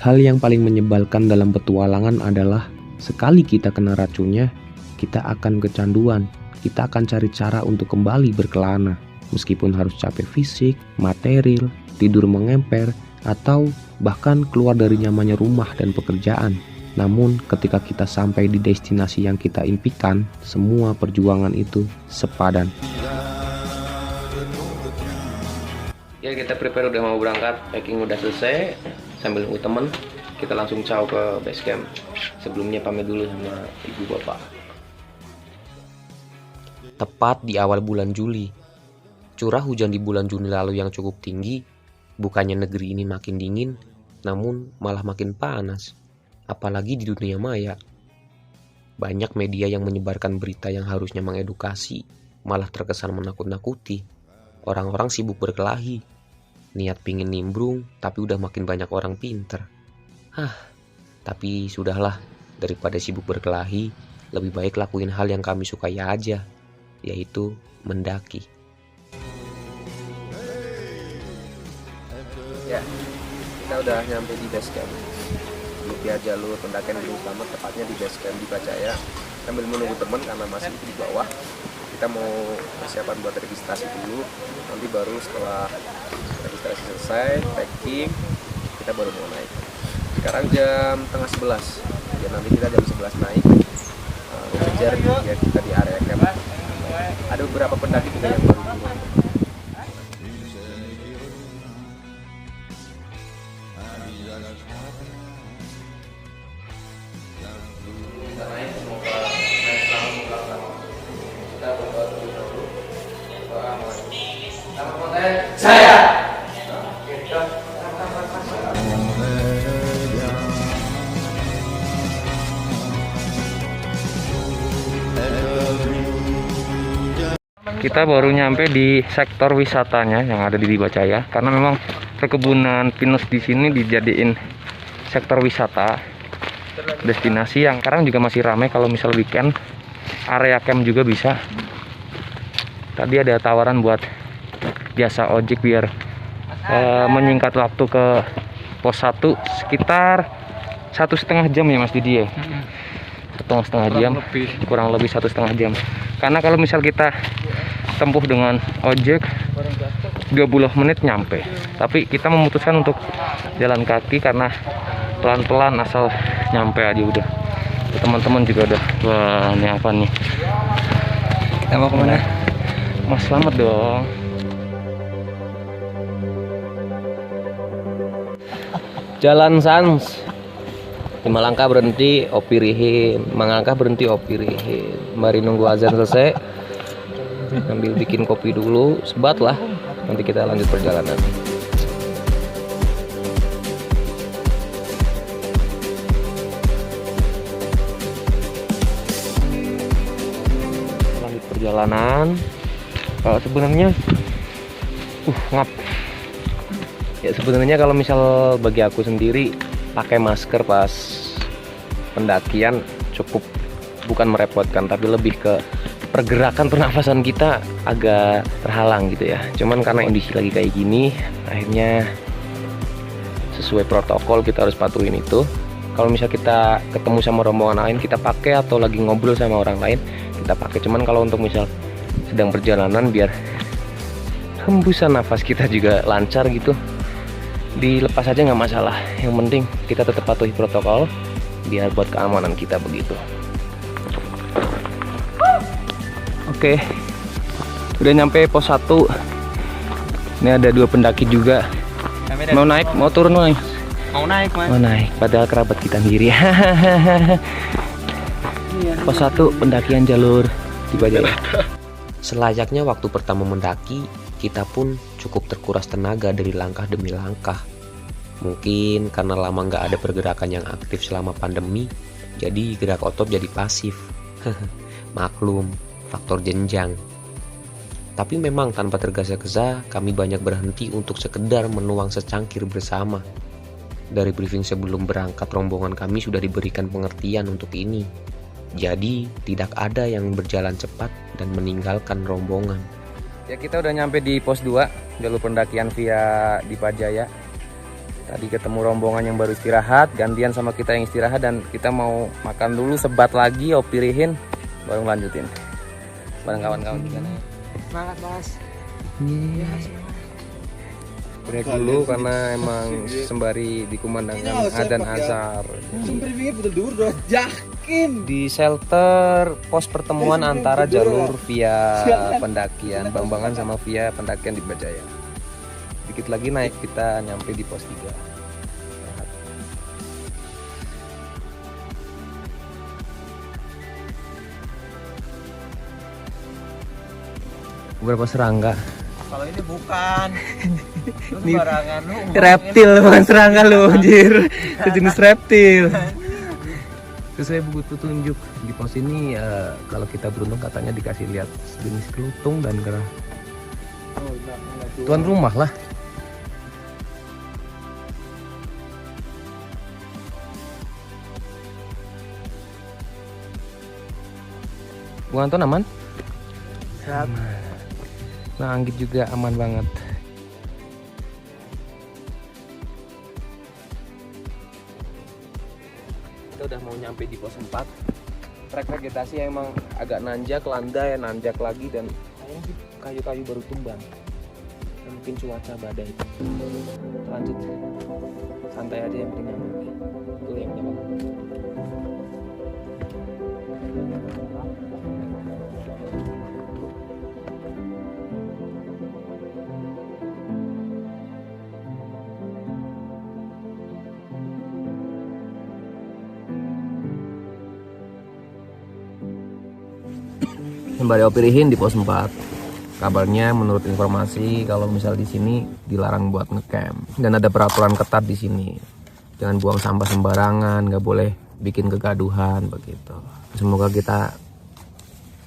Hal yang paling menyebalkan dalam petualangan adalah sekali kita kena racunnya, kita akan kecanduan. Kita akan cari cara untuk kembali berkelana, meskipun harus capek fisik, material, tidur mengemper, atau bahkan keluar dari nyamannya rumah dan pekerjaan. Namun ketika kita sampai di destinasi yang kita impikan, semua perjuangan itu sepadan. Ya, kita prepare udah mau berangkat, packing udah selesai. Sambil nunggu temen, kita langsung caw ke base camp. Sebelumnya pamit dulu sama ibu bapak. Tepat di awal bulan Juli, curah hujan di bulan Juni lalu yang cukup tinggi, bukannya negeri ini makin dingin, namun malah makin panas. Apalagi di dunia maya. Banyak media yang menyebarkan berita yang harusnya mengedukasi, malah terkesan menakut-nakuti. Orang-orang sibuk berkelahi, niat pingin nimbrung, tapi udah makin banyak orang pinter. Tapi sudahlah, daripada sibuk berkelahi, lebih baik lakuin hal yang kami sukai aja, yaitu mendaki. Ya, kita udah nyampe di base camp. Via jalur pendakian Gunung Slamet, tepatnya di base camp di Bajaya. Sambil menunggu teman karena masih di bawah. Kita mau persiapan buat registrasi dulu. Nanti baru setelah registrasi selesai, packing, kita baru mau naik. Sekarang jam 10:30. Ya, nanti kita jam 11 naik. Ngejar ya, kita di area camp. Ada beberapa pendaki juga yang baru turun. Kita baru nyampe di sektor wisatanya yang ada di Bajaya, karena memang perkebunan pinus di sini dijadiin sektor wisata destinasi yang sekarang juga masih ramai. Kalau misal weekend, area camp juga bisa. Tadi ada tawaran buat jasa ojek biar menyingkat waktu ke pos 1 sekitar 1,5 jam ya Mas Didi ya. Setengah jam, kurang lebih 1,5 jam. Karena kalau misal kita tempuh dengan ojek 20 menit nyampe, tapi kita memutuskan untuk jalan kaki karena pelan-pelan asal nyampe aja udah. Teman-teman juga udah, wah ini apa nih, kita mau kemana? Mas selamat dong. Jalan Sans. 5 langkah berhenti, opirihin. 5 langkah berhenti, opirihin. Mari nunggu azan selesai. Ambil bikin kopi dulu, sebat lah. Nanti kita lanjut perjalanan. Lanjut perjalanan. Sebenarnya ngap. Ya sebenarnya kalau misal bagi aku sendiri pakai masker pas pendakian cukup, bukan merepotkan, tapi lebih ke pergerakan pernafasan kita agak terhalang gitu ya. Cuman karena kondisi lagi kayak gini, akhirnya sesuai protokol kita harus patuhin itu. Kalau misal kita ketemu sama rombongan lain kita pakai, atau lagi ngobrol sama orang lain kita pakai. Cuman kalau untuk misal sedang perjalanan, biar hembusan nafas kita juga lancar gitu, dilepas aja nggak masalah. Yang penting kita tetap patuhi protokol biar buat keamanan kita begitu. Oke, udah nyampe pos 1. Ini ada 2 pendaki juga. Mau naik, mau turun nih? Mau naik Mas. Mau naik, padahal kerabat kita sendiri. Pos 1 pendakian jalur di Bajaya. Selayaknya waktu pertama mendaki, kita pun cukup terkuras tenaga dari langkah demi langkah. Mungkin karena lama nggak ada pergerakan yang aktif selama pandemi, jadi gerak otot jadi pasif. Maklum, faktor jenjang. Tapi memang tanpa tergesa-gesa, kami banyak berhenti untuk sekedar menuang secangkir bersama. Dari briefing sebelum berangkat, rombongan kami sudah diberikan pengertian untuk ini. Jadi, tidak ada yang berjalan cepat dan meninggalkan rombongan. Ya, kita udah nyampe di pos 2, jalur pendakian via di Bajaya. Tadi ketemu rombongan yang baru istirahat, gantian sama kita yang istirahat, dan kita mau makan dulu, sebat lagi, opi rihin, baru lanjutin bareng kawan-kawan juga nih. Semangat Mas. Iya. Break dulu karena emang sembari dikumandangkan adzan azhar. Di shelter pos pertemuan antara jalur via pendakian Bambangan sama via pendakian di Bajaya. Dikit lagi naik, kita nyampe di pos 3. Beberapa serangga. Kalau ini bukan. Lu Ini sembarangan lu. reptil, bukan serangga lu, anjir. Itu jenis reptil. Terus saya buku petunjuk di pos ini, kalau kita beruntung katanya dikasih lihat jenis kelutung dan kera. Tuan rumah lah. Bung Anton aman? Sehat. Nah, Anggit juga aman banget. Kita udah mau nyampe di pos 4. Trek vegetasi emang agak nanjak, landai, nanjak lagi, dan kayu-kayu baru tumbang. Dan mungkin cuaca badai. Lanjut. Santai aja, yang penting aman. Itu yang penting. Sembari opirihin di pos 4. Kabarnya menurut informasi kalau misal di sini dilarang buat ngecamp dan ada peraturan ketat di sini. Jangan buang sampah sembarangan, nggak boleh bikin kegaduhan begitu. Semoga kita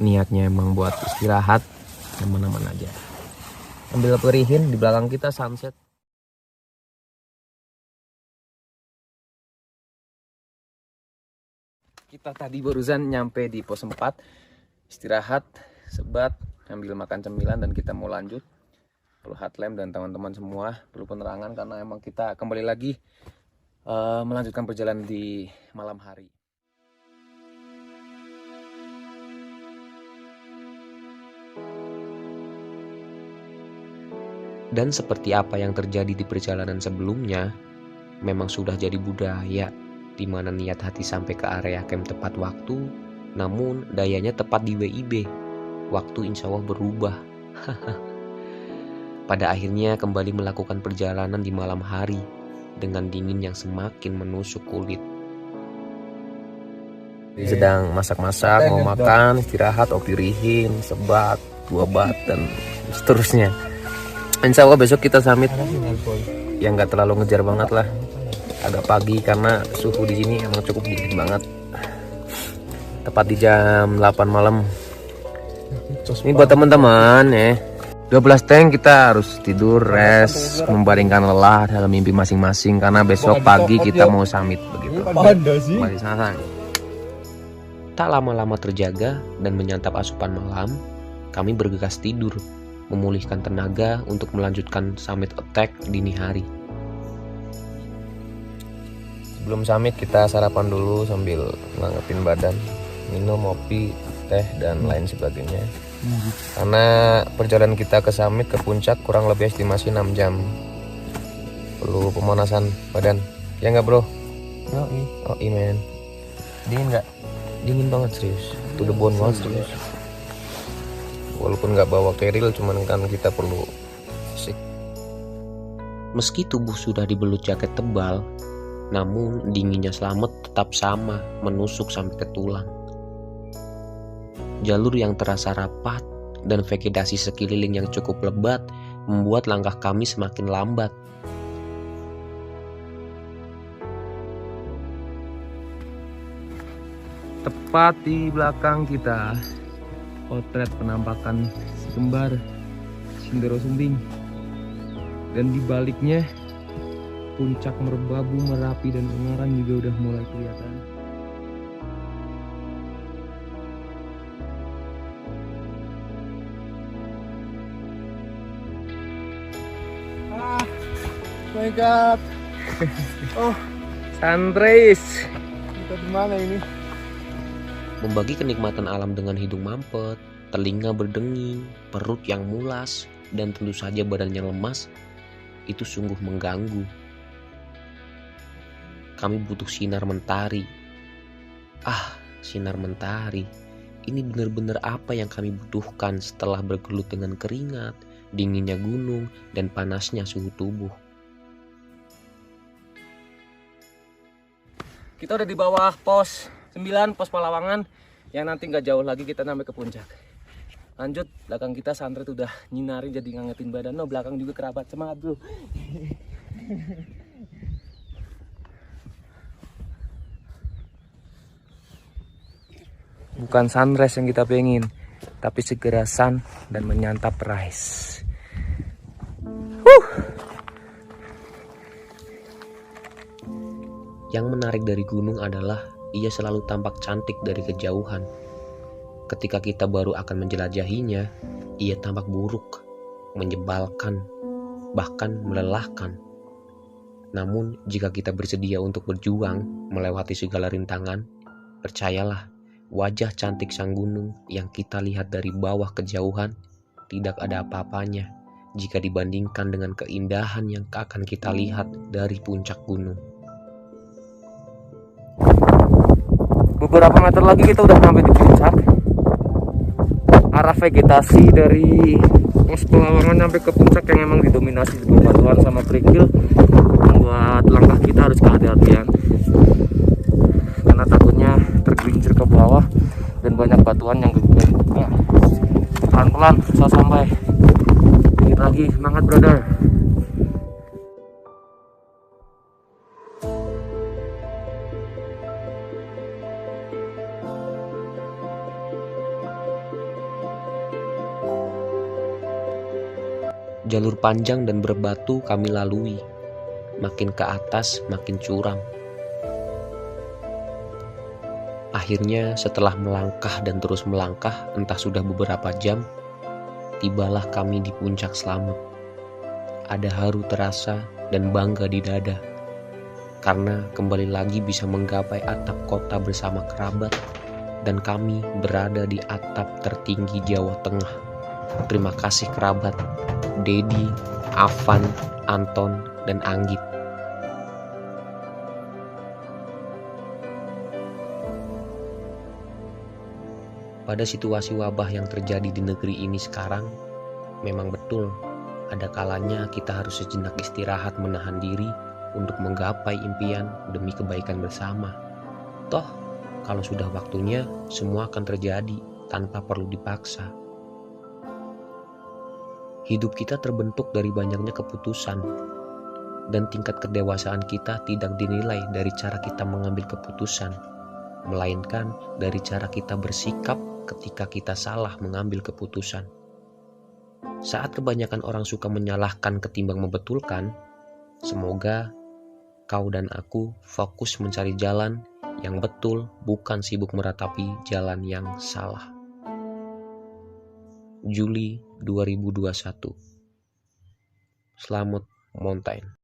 niatnya emang buat istirahat, aman-aman aja. Ambil opirihin, di belakang kita sunset. Kita tadi barusan nyampe di pos 4. Istirahat, sebat, ambil makan cemilan, dan kita mau lanjut. Perlu headlamp dan teman-teman semua perlu penerangan karena emang kita kembali lagi melanjutkan perjalanan di malam hari. Dan seperti apa yang terjadi di perjalanan sebelumnya, memang sudah jadi budaya di mana niat hati sampai ke area camp tepat waktu. Namun dayanya tepat di WIB, waktu insya Allah berubah. Pada akhirnya kembali melakukan perjalanan di malam hari dengan dingin yang semakin menusuk kulit. Sedang masak-masak, mau makan, istirahat, opirihin, sebat, dua bat, dan seterusnya. Insya Allah besok kita summit yang nggak terlalu ngejar banget lah. Agak pagi karena suhu di sini emang cukup dingin banget. Tepat di jam 8 malam. Ini buat teman-teman ya. 12 tank kita harus tidur, rest, membaringkan lelah dalam mimpi masing-masing karena besok pagi kita mau summit begitu. Mari sana. Tak lama-lama terjaga dan menyantap asupan malam, kami bergegas tidur, memulihkan tenaga untuk melanjutkan summit attack dini hari. Sebelum summit kita sarapan dulu sambil ngangetin badan. Minum, kopi, teh, dan lain sebagainya. Karena perjalanan kita ke summit, ke puncak kurang lebih estimasi 6 jam. Perlu pemanasan badan. Ya nggak bro? Oh men. Dingin nggak? Dingin banget serius. To the bone banget serius. Walaupun nggak bawa keril, cuman kan kita perlu fisik. Meski tubuh sudah dibelut jaket tebal, namun dinginnya Slamet tetap sama, menusuk sampai ke tulang. Jalur yang terasa rapat dan vegetasi sekeliling yang cukup lebat membuat langkah kami semakin lambat. Tepat di belakang kita, potret penampakan si kembar Sindoro Sumbing. Dan di baliknya, puncak Merbabu, Merapi, dan Ungaran juga udah mulai kelihatan. My God. Oh, Sunrise. kita di mana ini? Membagi kenikmatan alam dengan hidung mampet, telinga berdenging, perut yang mulas, dan tentu saja badan yang lemas, itu sungguh mengganggu. Kami butuh sinar mentari. Sinar mentari. Ini benar-benar apa yang kami butuhkan setelah bergelut dengan keringat, dinginnya gunung, dan panasnya suhu tubuh. Kita udah di bawah pos 9, pos Palawangan, yang nanti nggak jauh lagi kita sampai ke puncak. Lanjut, belakang kita Sunrise udah nyinarin jadi ngangetin badan. No, belakang juga kerabat, semangat bro. Bukan sunrise yang kita pengen, tapi segera sun dan menyantap rise. Yang menarik dari gunung adalah ia selalu tampak cantik dari kejauhan. Ketika kita baru akan menjelajahinya, ia tampak buruk, menyebalkan, bahkan melelahkan. Namun jika kita bersedia untuk berjuang melewati segala rintangan, percayalah, wajah cantik sang gunung yang kita lihat dari bawah kejauhan tidak ada apa-apanya jika dibandingkan dengan keindahan yang akan kita lihat dari puncak gunung. Beberapa meter lagi kita udah sampai di puncak. Arah vegetasi dari pos Palawangan sampai ke puncak yang emang didominasi bebatuan sama kerikil membuat langkah kita harus kehati-hatian, karena takutnya tergelincir ke bawah dan banyak batuan yang gede. Pelan-pelan susah sampai. Dikit lagi, semangat brother. Jalur panjang dan berbatu kami lalui. Makin ke atas, makin curam. Akhirnya setelah melangkah dan terus melangkah, entah sudah beberapa jam, tibalah kami di puncak selamat. Ada haru terasa dan bangga di dada, karena kembali lagi bisa menggapai atap kota bersama kerabat, dan kami berada di atap tertinggi Jawa Tengah. Terima kasih kerabat, Dedi, Avan, Anton, dan Anggit. Pada situasi wabah yang terjadi di negeri ini sekarang, memang betul ada kalanya kita harus sejenak istirahat menahan diri untuk menggapai impian demi kebaikan bersama. Toh, kalau sudah waktunya, semua akan terjadi tanpa perlu dipaksa. Hidup kita terbentuk dari banyaknya keputusan, dan tingkat kedewasaan kita tidak dinilai dari cara kita mengambil keputusan, melainkan dari cara kita bersikap ketika kita salah mengambil keputusan. Saat kebanyakan orang suka menyalahkan ketimbang membetulkan, semoga kau dan aku fokus mencari jalan yang betul, bukan sibuk meratapi jalan yang salah. Juli 2021. Selamat Mountain.